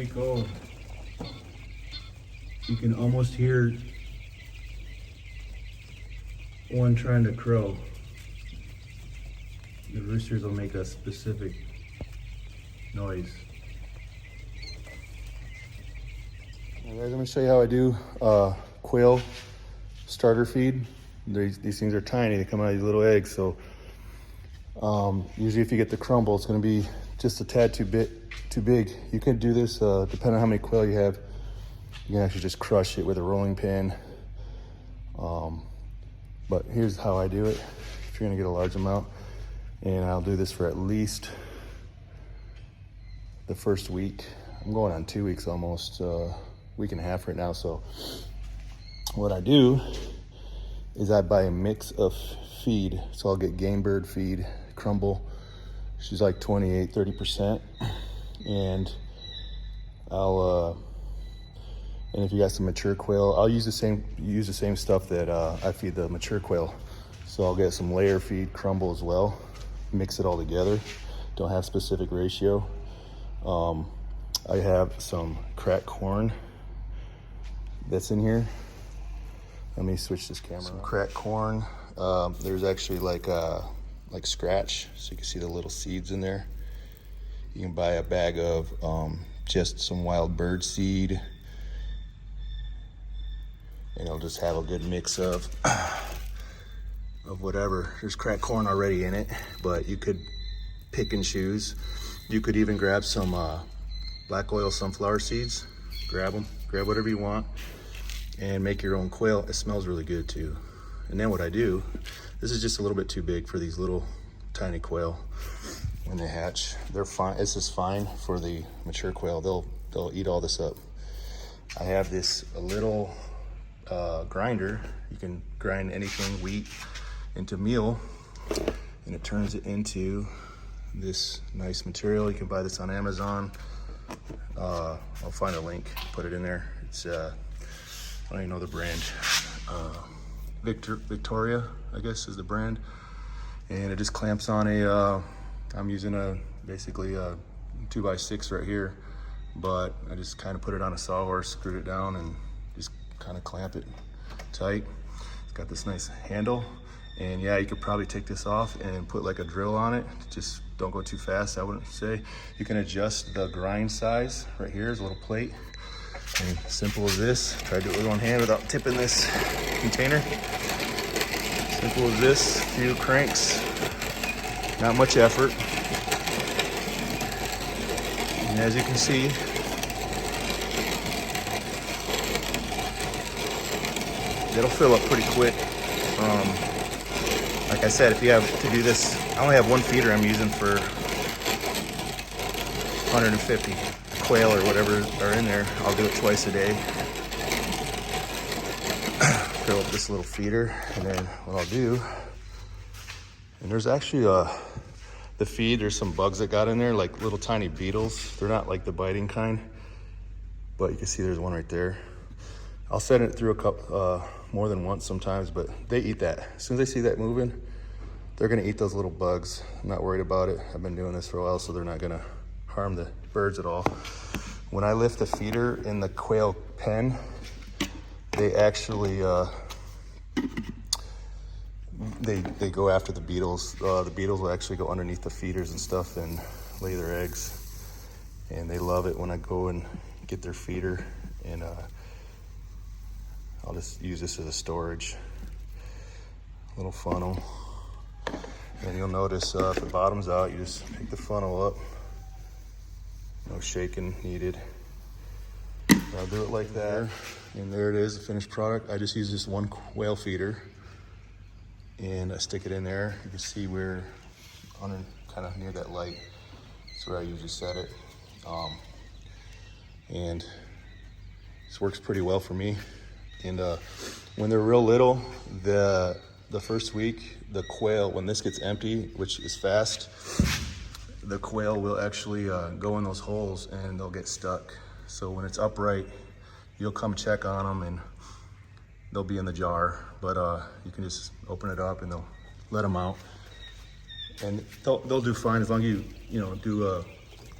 let go, you can almost hear one trying to crow. The roosters will make a specific noise. All right, guys, I'm gonna show you how I do quail starter feed. These things are tiny, they come out of these little eggs, so usually if you get the crumble, it's gonna be just a tad too big. You can do this, depending on how many quail you have, you can actually just crush it with a rolling pin. But here's how I do it, if you're gonna get a large amount. And I'll do this for at least the first week. I'm going on 2 weeks almost, week and a half right now. So what I do is I buy a mix of feed. So I'll get game bird feed, crumble. She's like 28-30%. And and if you got some mature quail, I'll use the same stuff that I feed the mature quail. So I'll get some layer feed, crumble as well, mix it all together. Don't have specific ratio. I have some cracked corn that's in here. Let me switch this camera. Some cracked corn. There's actually like scratch, so you can see the little seeds in there. You can buy a bag of just some wild bird seed, and it'll just have a good mix of whatever. There's cracked corn already in it, but you could pick and choose. You could even grab some black oil sunflower seeds, grab whatever you want, and make your own quail. It smells really good too. And then what I do, this is just a little bit too big for these little tiny quail. When they hatch, they're fine. This is fine for the mature quail. They'll eat all this up. I have this little grinder. You can grind anything, wheat into meal, and it turns it into this nice material. You can buy this on Amazon. I'll find a link, put it in there. It's I don't even know the brand. Victoria, I guess, is the brand. And it just clamps on I'm using basically a 2x6 right here, but I just kind of put it on a sawhorse, screwed it down, and just kind of clamp it tight. It's got this nice handle. And yeah, you could probably take this off and put like a drill on it. Just don't go too fast, I wouldn't say. You can adjust the grind size. Right here is a little plate. And simple as this. Try to do it with one hand without tipping this container. Simple as this, few cranks. Not much effort. And as you can see, it'll fill up pretty quick. Like I said, if you have to do this, I only have one feeder I'm using for 150 quail or whatever are in there. I'll do it twice a day. Fill up this little feeder, and then what I'll do, and there's actually the feed, there's some bugs that got in there, like little tiny beetles. They're not like the biting kind, but you can see there's one right there. I'll send it through a cup more than once sometimes, but they eat that. As soon as they see that moving, they're gonna eat those little bugs. I'm not worried about it. I've been doing this for a while, so they're not gonna harm the birds at all. When I lift the feeder in the quail pen, they actually, they go after the beetles. The beetles will actually go underneath the feeders and stuff and lay their eggs. And they love it when I go and get their feeder, and I'll just use this as a storage little funnel. And you'll notice if it bottoms out, you just pick the funnel up. No shaking needed. I'll do it like that. And there it is, the finished product. I just use this one quail feeder, and I stick it in there. You can see where, kind of near that light, that's where I usually set it. And this works pretty well for me. And when they're real little, the first week, the quail, when this gets empty, which is fast, the quail will actually go in those holes and they'll get stuck. So when it's upright, you'll come check on them and they'll be in the jar. But you can just open it up and they'll let them out. And they'll do fine as long as you do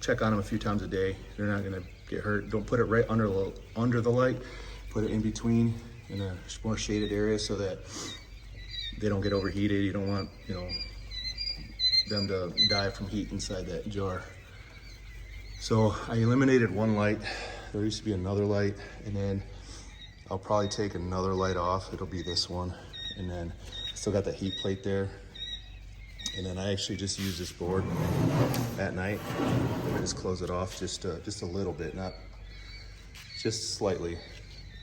check on them a few times a day. They're not gonna get hurt. Don't put it right under the light. Put it in between in a more shaded area so that they don't get overheated. You don't want, you know, them to die from heat inside that jar. So I eliminated one light. There used to be another light, and then I'll probably take another light off. It'll be this one, and then still got that heat plate there. And then I actually just use this board at night. I just close it off just a little bit, not just slightly,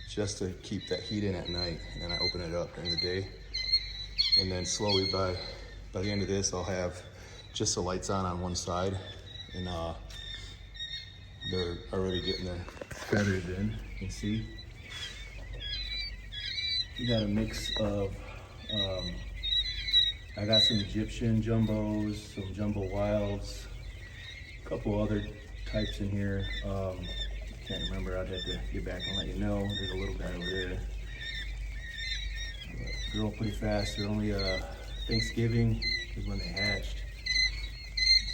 just to keep that heat in at night. And then I open it up during the day. And then slowly by the end of this, I'll have just the lights on one side, and they're already getting their feathers in. You can see. You got a mix of, I got some Egyptian jumbos, some jumbo wilds, a couple other types in here. Can't remember, I'd have to get back and let you know. There's a little guy over there. But grow pretty fast. They're only Thanksgiving is when they hatched.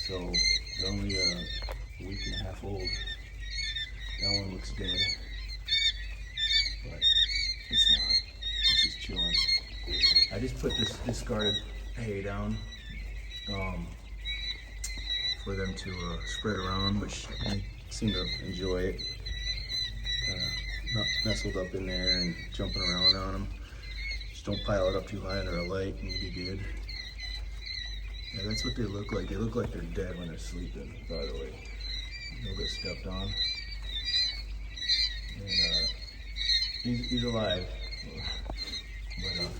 So they're only a week and a half old. That one looks dead, but it's not. It's just chilling. I just put this discarded hay down for them to spread around, which they seem to enjoy it. Not nestled up in there and jumping around on them. Just don't pile it up too high under a light and you'll be good. Yeah, that's what they look like. They look like they're dead when they're sleeping, by the way. They'll get stepped on. And he's alive. But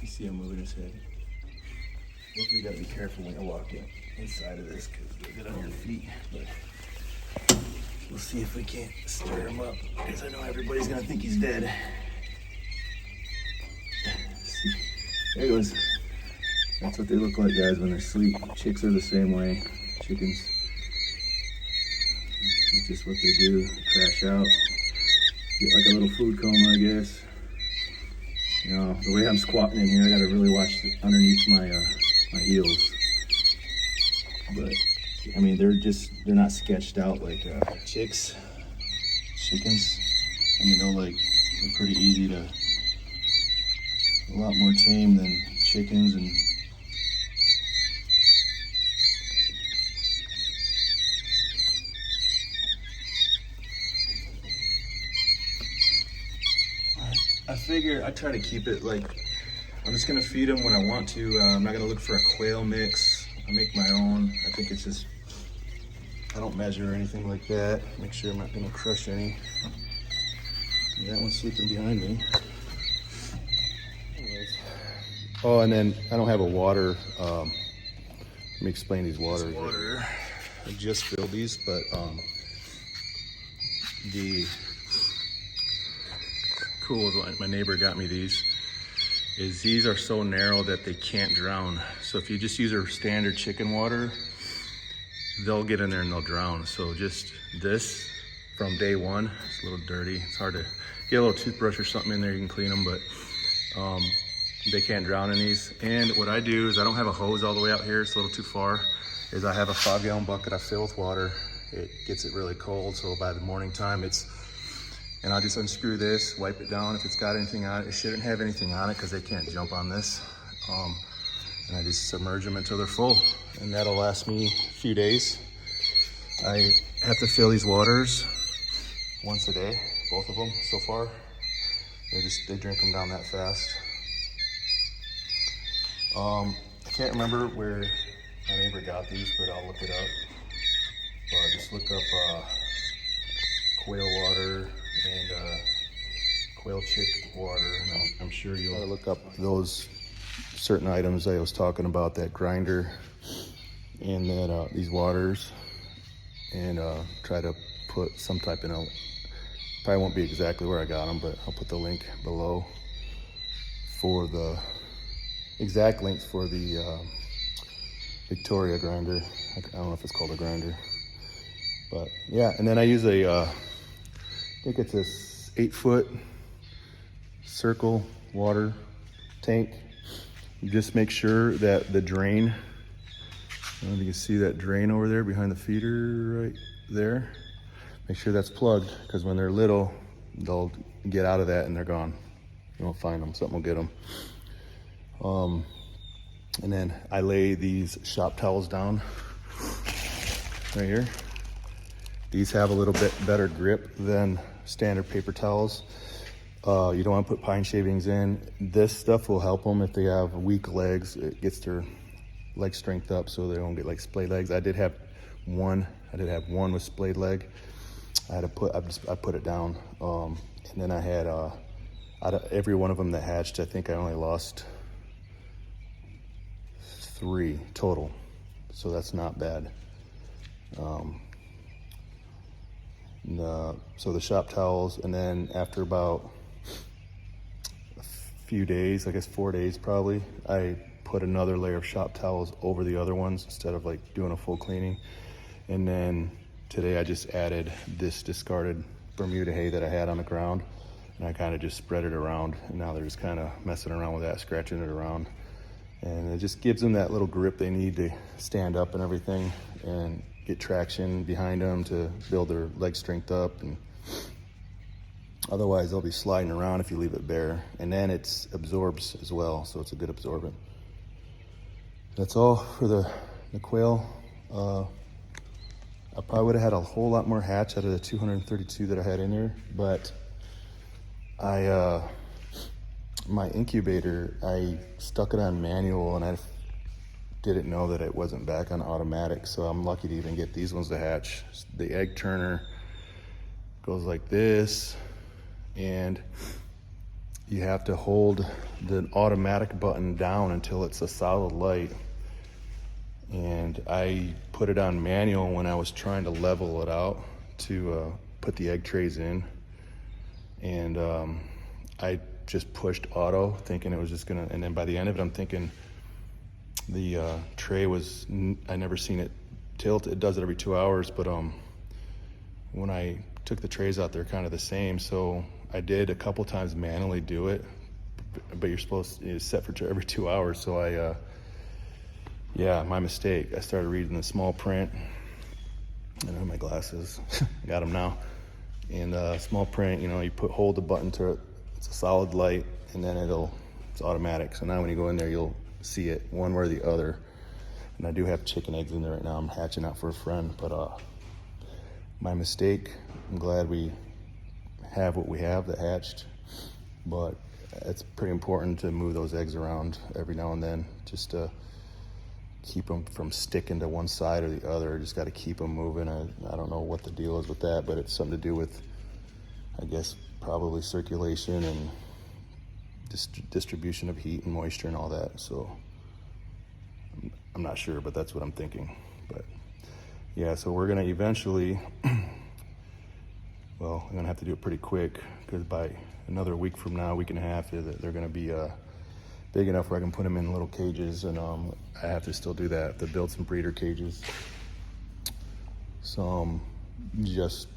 you see him moving his head. You gotta be careful when you walk inside of this because you'll get on your feet. But we'll see if we can't stir him up because I know everybody's gonna think he's dead. See, there he goes. That's what they look like, guys, when they're asleep. Chicks are the same way. Chickens, it's just what they do. Crash out. Get like a little food coma, I guess. You know, the way I'm squatting in here, I gotta really watch underneath my heels. But I mean, they're not sketched out like chickens. I mean, they're pretty easy to, a lot more tame than chickens. And I figure I try to keep it like, I'm just gonna feed them when I want to. I'm not gonna look for a quail mix. I make my own. I think it's just, I don't measure or anything like that. Make sure I'm not gonna crush any. That one's sleeping behind me. Anyways. Oh, and then I don't have a water. Let me explain these waters. Water. I just filled these, but the cool is what my neighbor got me these are so narrow that they can't drown. So if you just use a standard chicken water, they'll get in there and they'll drown. So just this from day one, it's a little dirty. It's hard to get a little toothbrush or something in there, you can clean them, but they can't drown in these. And what I do is I don't have a hose all the way out here, it's a little too far, is I have a 5-gallon bucket I fill with water. It gets it really cold, so by the morning time and I'll just unscrew this, wipe it down if it's got anything on it. It shouldn't have anything on it because they can't jump on this. And I just submerge them until they're full. And that'll last me a few days. I have to fill these waters once a day, both of them so far. They drink them down that fast. I can't remember where my neighbor got these, but I'll look it up. But just look up quail water and quail chick water, and I'm sure you'll look up those certain items I was talking about, that grinder and that these waters, and try to put some type in a, probably won't be exactly where I got them, but I'll put the link below for the exact links for the Victoria grinder. I don't know if it's called a grinder, but yeah. And then I use I think it's a 8-foot circle water tank. Just make sure that the drain And you can see that drain over there behind the feeder right there. Make sure that's plugged, because when they're little, they'll get out of that and they're gone. You won't find them, something will get them. And then I lay these shop towels down right here. These have a little bit better grip than standard paper towels. You don't want to put pine shavings in. This stuff will help them if they have weak legs. It gets their leg strength up so they don't get like splayed legs. I did have one with splayed leg. I put it down. And then I had, out of every one of them that hatched, I think I only lost 3 total. So that's not bad. So the shop towels, and then after about a few days, I guess 4 days probably, I put another layer of shop towels over the other ones instead of like doing a full cleaning. And then today I just added this discarded Bermuda hay that I had on the ground, and I kind of just spread it around, and now they're just kind of messing around with that, scratching it around. And it just gives them that little grip they need to stand up and everything, and get traction behind them to build their leg strength up. And otherwise they'll be sliding around if you leave it bare. And then it absorbs as well, so it's a good absorbent. That's all for the quail. I probably would have had a whole lot more hatch out of the 232 that I had in there, but my incubator, I stuck it on manual, and I didn't know that it wasn't back on automatic, so I'm lucky to even get these ones to hatch. The egg turner goes like this, and you have to hold the automatic button down until it's a solid light. And I put it on manual when I was trying to level it out to put the egg trays in, and I just pushed auto thinking it was just gonna, and then by the end of it I'm thinking the tray was, I never seen it tilt. It does it every 2 hours, but when I took the trays out, they're kind of the same. So I did a couple times manually do it, but you're supposed to set for every 2 hours. So yeah, my mistake. I started reading the small print. I don't have my glasses. I got them now. And small print, you know, you hold the button to it. It's a solid light, and then it's automatic. So now when you go in there, you'll see it one way or the other. And I do have chicken eggs in there right now. I'm hatching out for a friend, but my mistake. I'm glad we have what we have that hatched, but it's pretty important to move those eggs around every now and then, just to keep them from sticking to one side or the other. Just got to keep them moving. I don't know what the deal is with that, but it's something to do with, I guess, probably circulation and distribution of heat and moisture and all that. So I'm not sure, but that's what I'm thinking. But yeah, so we're gonna eventually, well, I'm gonna have to do it pretty quick, because by another week from now, week and a half, they're gonna be big enough where I can put them in little cages, and I have to still do that. I have to build some breeder cages, some just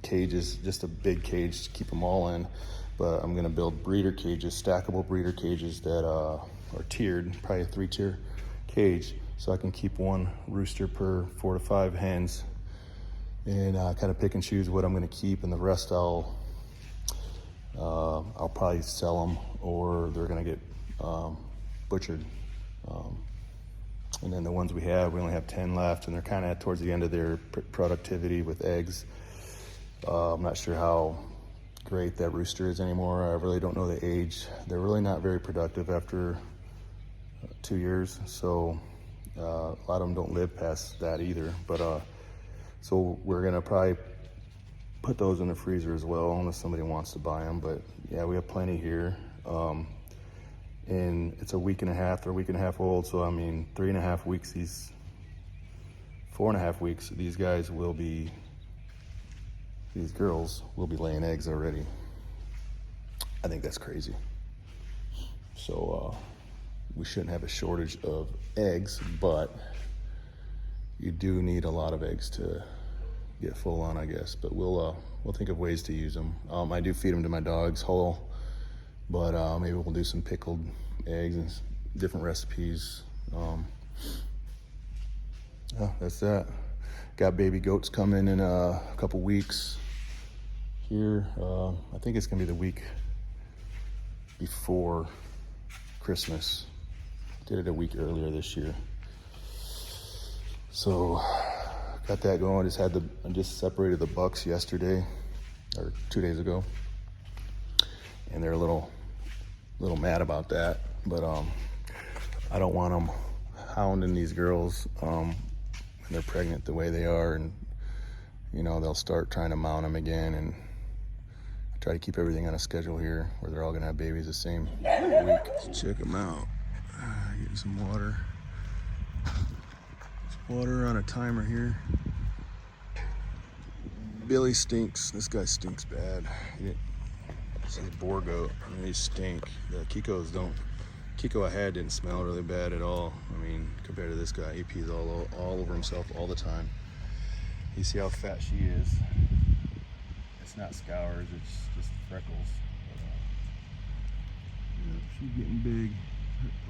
cages, just a big cage to keep them all in. But I'm gonna build breeder cages, stackable breeder cages that are tiered, probably a 3-tier cage, so I can keep one rooster per 4 to 5 hens, and kind of pick and choose what I'm gonna keep, and the rest I'll probably sell them, or they're gonna get butchered. And then the ones we only have 10 left, and they're kind of towards the end of their productivity with eggs. I'm not sure how great that rooster is anymore. I really don't know the age. They're really not very productive after 2 years, so a lot of them don't live past that either. But so we're gonna probably put those in the freezer as well, unless somebody wants to buy them. But yeah, we have plenty here. And it's a week and a half, they're a week and a half old, so I mean 3.5 weeks, 4.5 weeks, these girls will be laying eggs already. I think that's crazy. So we shouldn't have a shortage of eggs, but you do need a lot of eggs to get full on, I guess. But we'll think of ways to use them. I do feed them to my dogs whole, but maybe we'll do some pickled eggs and different recipes. Yeah, that's that. Got baby goats coming in a couple weeks here. I think it's gonna be the week before Christmas. Did it a week earlier this year. So got that going. I just separated the bucks yesterday or 2 days ago, and they're a little mad about that. But I don't want them hounding these girls when they're pregnant the way they are, and you know they'll start trying to mount them again, and try to keep everything on a schedule here where they're all gonna have babies the same week. Let's check them out. Getting some water. There's water on a timer here. Billy stinks. This guy stinks bad. This is a boar goat. I mean, they stink. The Kikos don't. Kiko I had didn't smell really bad at all. I mean, compared to this guy, he pees all over himself all the time. You see how fat she is. It's not scours, it's just freckles. But, yeah, she's getting big.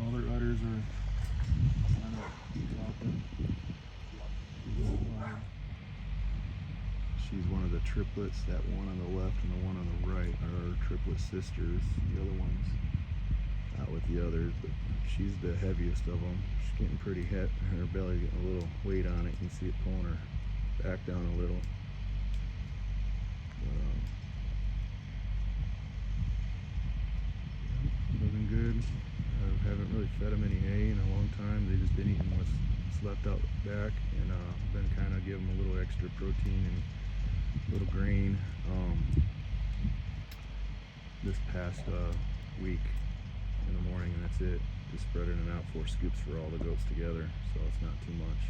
All her udders are kind of dropping. She's one of the triplets. That one on the left and the one on the right are triplet sisters. The other one's not with the others, but she's the heaviest of them. She's getting pretty heavy. Her belly's getting a little weight on it. You can see it pulling her back down a little. Looking good. I haven't really fed them any hay in a long time. They just been eating what's left out back, and been kind of giving them a little extra protein and a little grain this past week in the morning, and that's it. Just spreading it out 4 scoops for all the goats together, so it's not too much.